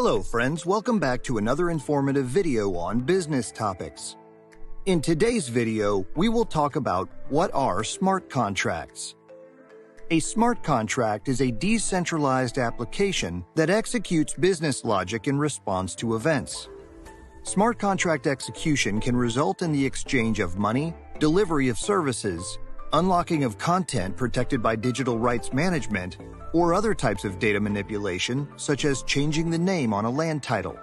Hello friends, welcome back to another informative video on business topics. In today's video, we will talk about what are smart contracts. A smart contract is a decentralized application that executes business logic in response to events. Smart contract execution can result in the exchange of money, delivery of services, unlocking of content protected by digital rights management, or other types of data manipulation, such as changing the name on a land title.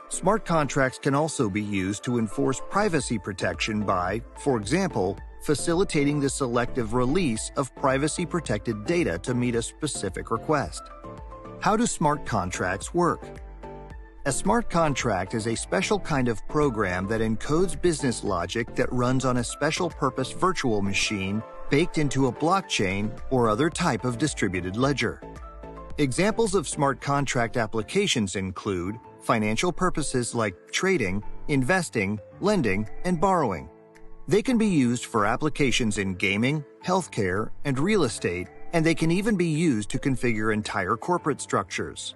Smart contracts can also be used to enforce privacy protection by, for example, facilitating the selective release of privacy-protected data to meet a specific request. How do smart contracts work? A smart contract is a special kind of program that encodes business logic that runs on a special-purpose virtual machine baked into a blockchain or other type of distributed ledger. Examples of smart contract applications include financial purposes like trading, investing, lending, and borrowing. They can be used for applications in gaming, healthcare, and real estate, and they can even be used to configure entire corporate structures.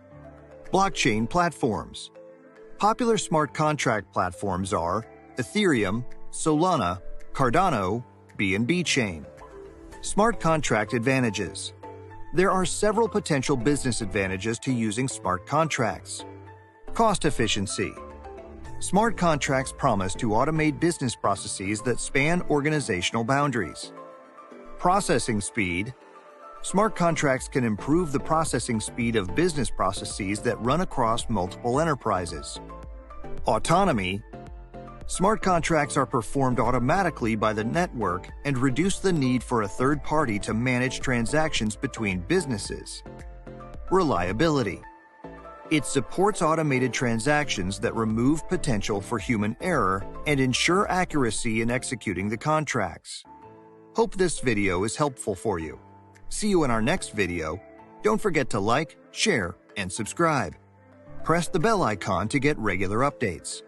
Blockchain platforms. Popular smart contract platforms are Ethereum, Solana, Cardano, BNB Chain. Smart contract advantages. There are several potential business advantages to using smart contracts. Cost efficiency. Smart contracts promise to automate business processes that span organizational boundaries. Processing speed. Smart contracts can improve the processing speed of business processes that run across multiple enterprises. Autonomy. Smart contracts are performed automatically by the network and reduce the need for a third party to manage transactions between businesses. Reliability. It supports automated transactions that remove potential for human error and ensure accuracy in executing the contracts. Hope this video is helpful for you. See you in our next video. Don't forget to like, share, and subscribe. Press the bell icon to get regular updates.